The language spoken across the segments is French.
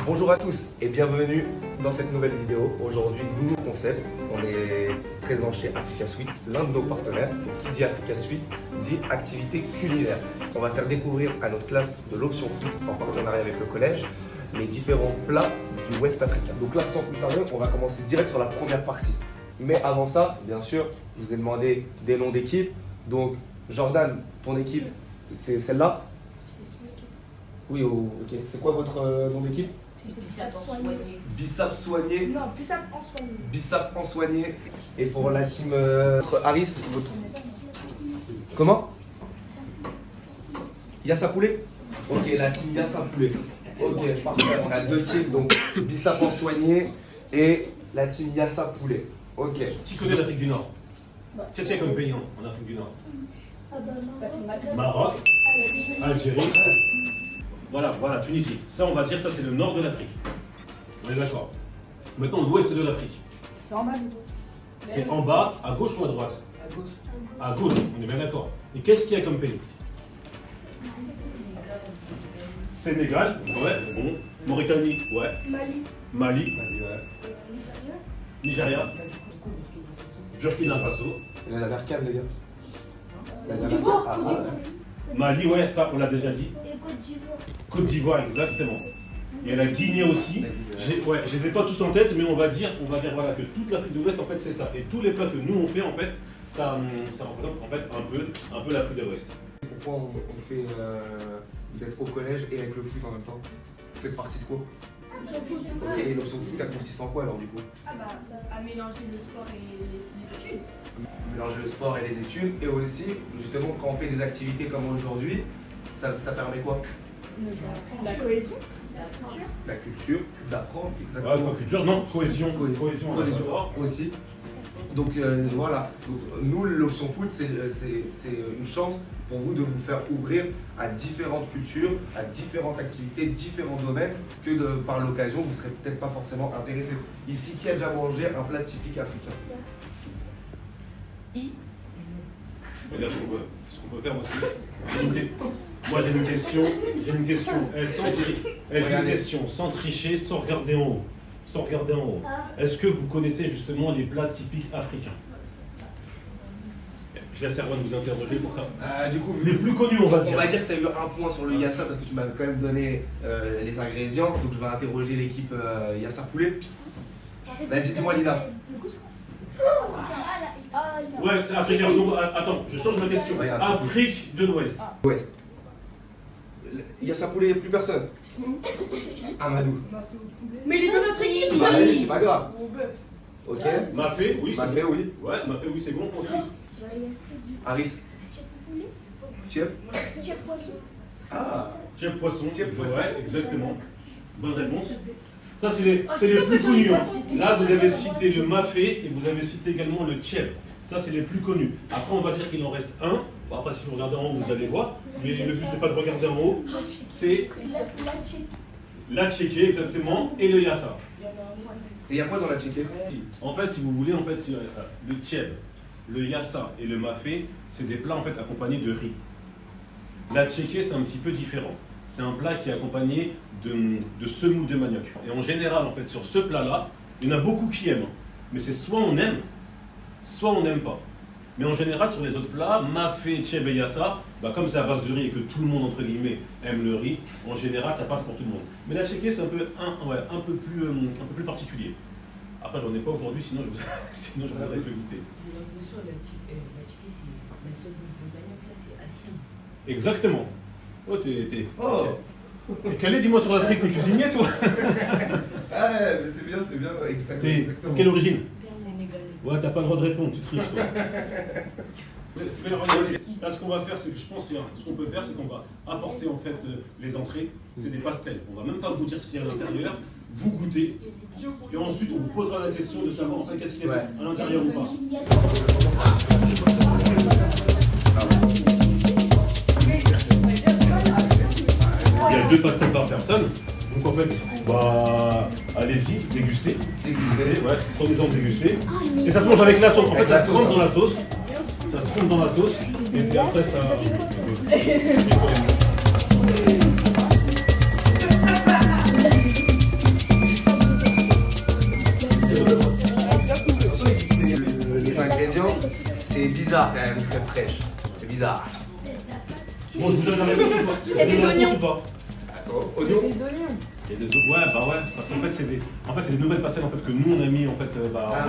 Bonjour à tous et bienvenue dans cette nouvelle vidéo. Aujourd'hui, nouveau concept. On est présent chez Africa Suite, l'un de nos partenaires. Et qui dit Africa Suite dit activité culinaire. On va faire découvrir à notre classe de l'option foot en partenariat avec le collège les différents plats du Ouest africain. Donc là, sans plus tarder, on va commencer direct sur la première partie. Mais avant ça, bien sûr, je vous ai demandé des noms d'équipe. Donc, Jordan, ton équipe, c'est celle-là? Oui, ok. C'est quoi votre nom d'équipe? Bissap soigné. Bissap soigné. Non, Bissap en soigné. Bissap en soigné. Et pour la team Harris, votre... Comment? Yassa Poulet. Ok, la team Yassa Poulet. Ok, parfait. On a deux teams, donc Bissap en soigné et la team Yassa Poulet. Ok. Qui connaît l'Afrique du Nord? Qu'est-ce qu'il y a comme pays en Afrique du Nord? Maroc, Algérie, voilà, Tunisie. Ça, on va dire, ça c'est le nord de l'Afrique. On est d'accord. Maintenant, l'ouest de l'Afrique. C'est en bas. C'est en bas, à gauche ou à droite? À gauche. À gauche, on est bien d'accord. Et qu'est-ce qu'il y a comme pays? Sénégal, ouais, bon. Mauritanie, ouais. Mali, Nigeria, Burkina Faso. Il a la Berkane, les gars. Mali, ouais, ça on l'a déjà dit. Et Côte d'Ivoire. Côte d'Ivoire, exactement. Il y a la Guinée aussi. Ouais, je les ai pas tous en tête, mais on va dire voilà, que toute l'Afrique de l'Ouest, en fait, c'est ça. Et tous les plats que nous on fait, en fait, ça représente en fait un peu l'Afrique de l'Ouest. Pourquoi on fait d'être au collège et avec le foot en même temps? Vous faites partie de quoi? Ok, et l'option foot, elle consiste en quoi alors du coup? À mélanger le sport et les études. Mélanger le sport et les études, et aussi, justement, quand on fait des activités comme aujourd'hui, ça permet quoi? La cohésion. La culture, d'apprendre, Ouais, exactement. pas culture, non, cohésion Aussi. Donc voilà, donc, nous l'option foot c'est une chance pour vous de vous faire ouvrir à différentes cultures, à différentes activités, différents domaines que par l'occasion vous ne serez peut-être pas forcément intéressé. Ici, qui a déjà mangé un plat typique africain? On va dire ce qu'on peut faire aussi. Moi j'ai une question, sans tricher, sans regarder en haut. Est-ce que vous connaissez justement les plats typiques africains? Je laisse Erwan vous interroger pour ça. Du coup, les plus connus, on va dire. On va dire que tu as eu un point sur le Yassa parce que tu m'as quand même donné les ingrédients. Donc je vais interroger l'équipe Yassa Poulet. Vas-y, dis-moi Lina. Ouais, c'est africain. Donc, attends, je change ma question. Afrique de l'Ouest. Ouest. Yassa Poulet, plus personne. Amadou. Mais il est dans notre équipe. Bah, allez, c'est pas grave. Ok. Mafé, oui. Mafé, oui. Ouais, Mafé, oui, c'est bon. Ensuite. Harris. Tiep. Tiep poisson. Ah. Tiep poisson. Tiep poisson. Ouais, exactement. Bonne réponse. Ça, c'est les plus connus. Hein. Là, vous avez cité le mafé et vous avez cité également le tiep. Ça, c'est les plus connus. Après, on va dire qu'il en reste un. Bon, après, si vous regardez en haut, vous allez voir. Mais le but, c'est pas de regarder en haut. C'est la tchéké, exactement, et le yassa. Et il y a quoi dans la tchéké? En fait, si vous voulez, en fait, le tiep, le yassa et le mafé, c'est des plats en fait accompagnés de riz. La tchéké, c'est un petit peu différent. C'est un plat qui est accompagné de semoule de manioc. Et en général, en fait, sur ce plat-là, il y en a beaucoup qui aiment. Mais c'est soit on aime, soit on n'aime pas. Mais en général, sur les autres plats, mafé, tchèb et yassa, comme c'est à base de riz et que tout le monde, entre guillemets, aime le riz, en général, ça passe pour tout le monde. Mais la tchéké, c'est un peu plus particulier. Après, j'en ai pas aujourd'hui, sinon je voudrais le goûter. Exactement. Oh, t'es calé, dis-moi sur l'Afrique, t'es cuisinier, toi? Ah, mais c'est bien, exactement. Quelle origine? Sénégalais. Ouais, t'as pas le droit de répondre, tu triches, toi. Mais regardez, là, ce qu'on va faire, c'est que je pense que ce qu'on peut faire, c'est qu'on va apporter en fait les entrées, c'est des pastels. On va même pas vous dire ce qu'il y a à l'intérieur, vous goûtez, et ensuite on vous posera la question de savoir en fait qu'est-ce qu'il y a à l'intérieur ou pas. Il y a 2 pastels par personne, donc en fait, allez-y, dégustez. Ouais, prenez-en déguster. Et ça se mange avec la sauce, en fait ça se rentre dans la sauce. Ça se fond dans la sauce, et puis après ça... bizarre quand même, très fraîche. C'est bizarre. Bon, je vous donne la réponse ou pas? Il y a des Je vous donne la réponse oignons. ou pas? Oignon. Des oignons. Il y a des ouais, bah ouais, parce qu'en fait c'est des nouvelles pastel en fait que nous on a mis en fait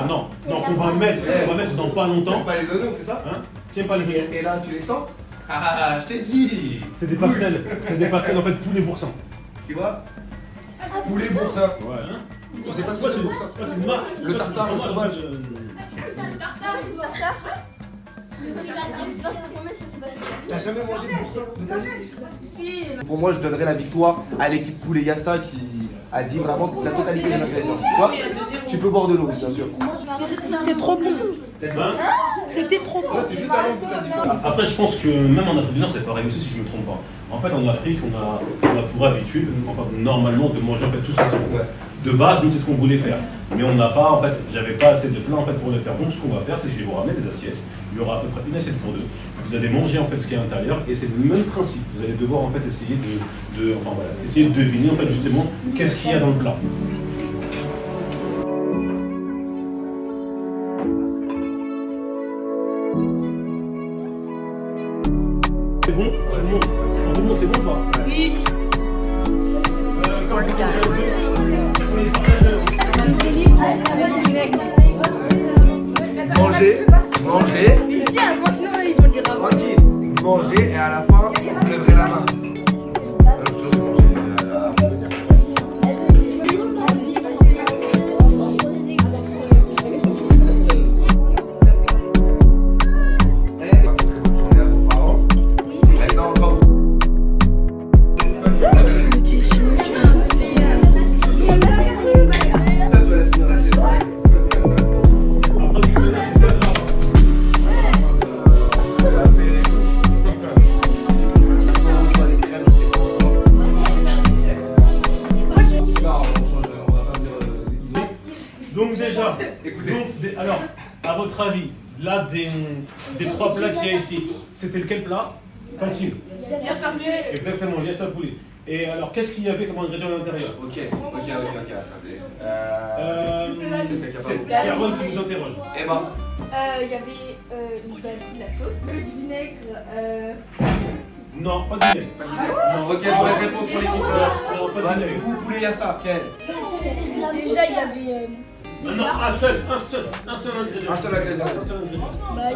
non qu'on va mettre dans pas longtemps. T'aimes pas les oignons, c'est ça? Hein? Qui aime pas les oignons? Et là, tu les sens? Ah, je t'ai dit. C'est des pastels en fait poulet boursin. Tu vois? Poulet boursin. Ouais, hein? Tu sais pas ce que c'est boursin? Ouais, c'est une marque. Le tartare au fromage. T'as jamais mangé de boursin de ta vie? Pour moi, je donnerais la victoire à l'équipe Poulet Yassa qui a dit vraiment la totalité des ingrédients. Tu vois? Tu peux boire de l'eau, bien sûr. C'était trop bon. Hein? C'était trop bon. Là, c'est juste avant que ça différent. Après, je pense que même en Afrique du Nord, c'est pareil aussi, si je ne me trompe pas. En fait, en Afrique, on a pour habitude, enfin, normalement, de manger en fait tout ça. De base, nous, c'est ce qu'on voulait faire. Mais on n'a pas, en fait, j'avais pas assez de plats en fait pour le faire. Donc, ce qu'on va faire, c'est que je vais vous ramener des assiettes. Il y aura à peu près une assiette pour deux. Vous allez manger en fait ce qui est à l'intérieur et c'est le même principe. Vous allez devoir en fait essayer essayer de deviner en fait justement qu'est-ce qu'il y a dans le plat. C'est bon? Tout le monde, c'est bon ou pas? Oui. Mangez, mangez, Mais je dis avant, sinon ils vont dire avant. tranquille. Mangez et à la fin, vous lèverez la main. Donc déjà, Écoutez. alors, à votre avis, là des trois plats qu'il y a ici, c'était lequel plat? Facile. Exactement, il y a ça poulet. Et alors, qu'est-ce qu'il y avait comme ingrédient à l'intérieur? Ok. C'est Aaron qui nous interroge. Emma. Il y avait de la sauce, du vinaigre. Non, pas de vinaigre. Non, Ok, mauvaise réponse pour l'équipe. non, pas Bah, de du vinaigre. coup, Poulet Yassa, quel? Déjà, il y avait. Non, un seul ingrédient. Un seul ingrédient.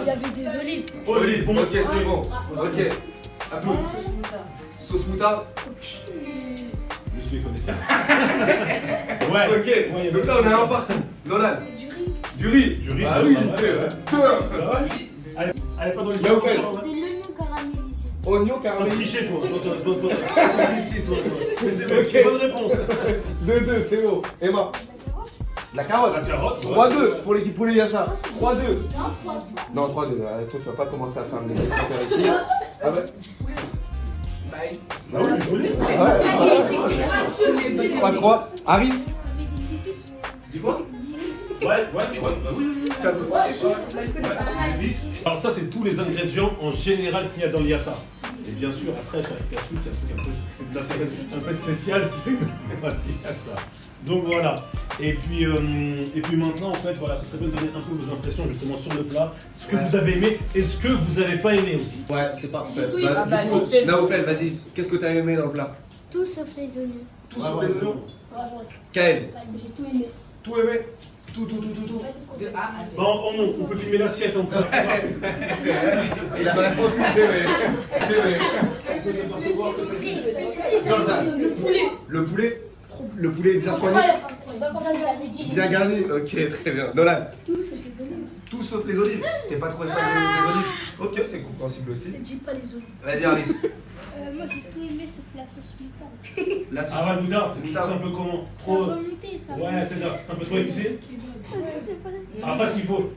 Il y avait des olives. Olive, bon. Ok, c'est bon. Ok. Abdou. Sauce moutarde. Je suis connaissez. Ouais. Ok. Ouais, Donc là, on a un partout. Nolan. Du riz. Du riz, Ah ouais, oui. bah ouais. Allez, pas dans les Là, vous faites. De l'oignon caramélisé. Oignon T'as caramélisé. triché, toi. Mais c'est Ok. bonne réponse. 2-2, c'est bon. Emma. La carotte. La carotte. 3-2 pour l'équipe Poulet Yassa. 3-2. Non, 3-2. Toi, tu vas pas commencer à faire des questions ici. Ah ouais. Ah oui, tu voulais. Ah ouais. 3-3. Harris. Dis-moi. Ouais, bah oui. T'as 3 Alors ça, c'est tous les ingrédients en général qu'il y a dans l'Yassa. Et bien sûr, après, sur la soupe, il y a un truc un peu spécial qui va dire ça. Donc voilà. Et puis maintenant, en fait, voilà, ce serait bien de donner un peu vos impressions justement sur le plat, ce que vous avez aimé et ce que vous n'avez pas aimé aussi. Ouais, c'est parfait. Oui. Bah, Ah du coup, Naoufel, vas-y. Qu'est-ce que t'as aimé dans le plat? Tout sauf les oignons. Tout sur les oignons. Ouais, Kael. j'ai tout aimé. Tout aimé? Tout. Bon, on peut filmer l'assiette en plus. Il a vraiment tout aimé. Jordan. Le poulet? Le poulet bien soigné? Bien garni? Ok, très bien. Nolan? Tout sauf les olives. T'es pas trop fan des olives? Ok, c'est compréhensible aussi. Dis pas les oignons. Vas-y, Harris. Moi j'ai tout aimé sauf la sauce moutarde. La sauce. Ah ouais, moutarde, tu trouves ça un peu comment? Ça Trop. va monter, ça. Ouais, c'est un peu trop épicé. C'est pas la- Après, ce qu'il faut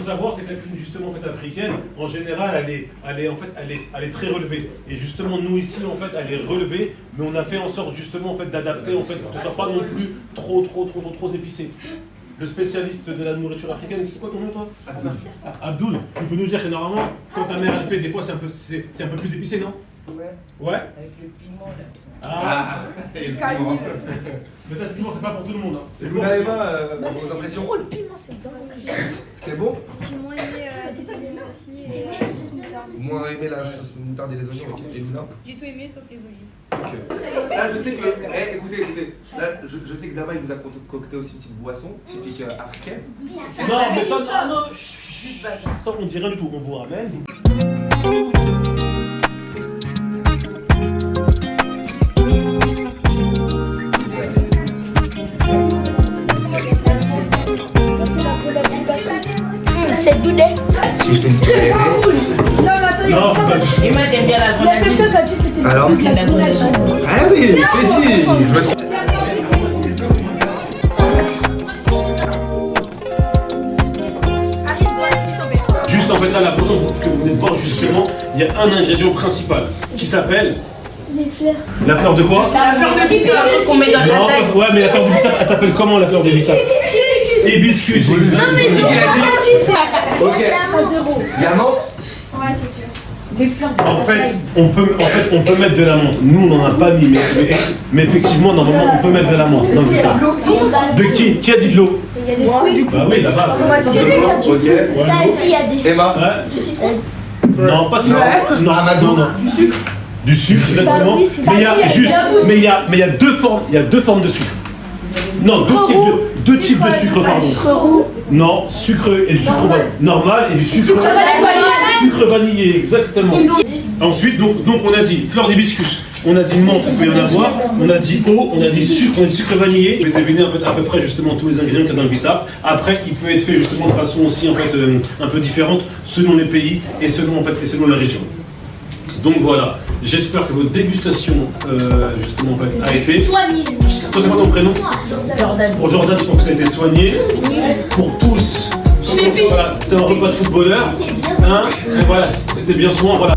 savoir, c'est que la cuisine justement en fait, africaine, en général, elle est très relevée. Et justement, nous ici, en fait, elle est relevée, mais on a fait en sorte justement en fait d'adapter en fait pour que ce soit pas non plus trop épicé. Le spécialiste de la nourriture africaine, c'est quoi ton nom toi? Abdoul. Tu peux nous dire que normalement, quand ta mère elle fait, des fois c'est un peu plus épicé, non? Ouais. Avec le piment là. Ah. Et le piment. Mais ça, le piment, c'est pas pour tout le monde. Hein. C'est Vous pour- n'avez pas vos impressions? Oh, le piment, c'est dingue. C'était bon? J'ai moins aimé des oignons aussi et la sauce moutarde. Moins aimé la sauce moutarde et les oignons, ok. Et Luna? J'ai tout aimé sauf les olives. Ok. Là, je sais que. Écoutez. Là, je sais que Dama, il vous a concocté aussi une petite boisson typique africaine. Non, mais ça, non, chut, ça, on dit rien du tout. On vous ramène. C'est du lait. Si je te dis que c'est Non, mais attends, Non, c'est pas du tout. Et moi, j'aime bien la il y a quelqu'un grenadine. qui a dit que c'était Alors? C'est la grenadine. Ah oui, vas-y, je me trompe. Juste en fait là, la boisson que vous venez de boire justement, il y a un ingrédient principal qui s'appelle les fleurs. la fleur de quoi? La fleur de cyprès, un truc qu'on met dans la Non, taille. ouais, mais la fleur d'hibiscus, elle s'appelle comment la fleur d'hibiscus? Hibiscus. Non, mais c'est qu'il a dit. Ok. À zéro. La menthe? Ouais, c'est sûr. Des fleurs de En fait, taille. on peut mettre de la menthe. Nous, on n'en a pas mis, mais effectivement, normalement, on peut mettre de la menthe. Non, mais ça. De qui a dit de l'eau? Il y a des fruits. Bah oui, la base. Ok. Ça aussi, il y a des. Emma? Ouais. Non, pas de ça. Non, Amadou? non. Du sucre, exactement. oui, c'est Mais il y a ça. juste, mais il y a deux formes de sucre. Non, deux types de sucre, pardon. Non, sucre et du sucre normal et du sucre vanillé, exactement. Ensuite, donc on a dit fleur d'hibiscus, on a dit menthe, il peut y en avoir, on a dit eau, on a dit sucre vanillé. Vous pouvez deviner à peu près justement tous les ingrédients qu'il y a dans le bissap. Après, il peut être fait justement de façon aussi en fait un peu différente selon les pays et selon les régions. Donc voilà, j'espère que votre dégustation justement en fait, a été. C'est quoi ton prénom? Jordan. Pour Jordan, je pense que ça a été soigné. Pour tous, voilà, c'est un repas de footballeur. Hein, et voilà, c'était bien soin. Voilà.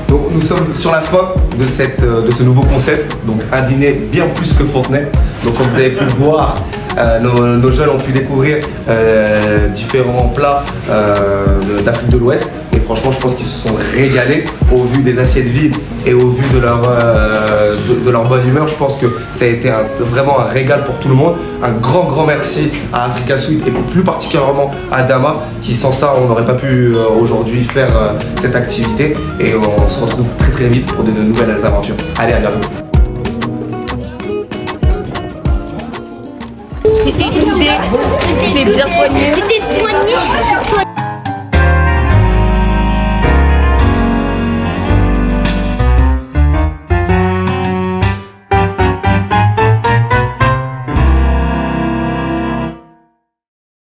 Donc nous sommes sur la fin de ce nouveau concept, donc un dîner bien plus que Fontenay. Donc comme vous avez pu le voir, nos jeunes ont pu découvrir différents plats d'Afrique de l'Ouest. Et franchement, je pense qu'ils se sont régalés au vu des assiettes vides et au vu de leur bonne humeur. Je pense que ça a été vraiment un régal pour tout le monde. Un grand merci à Africa Sweet et plus particulièrement à Dama qui sans ça, on n'aurait pas pu aujourd'hui faire cette activité. Et on se retrouve très vite pour de nouvelles aventures. Allez, à bientôt. C'était bien soigné. C'était soigné.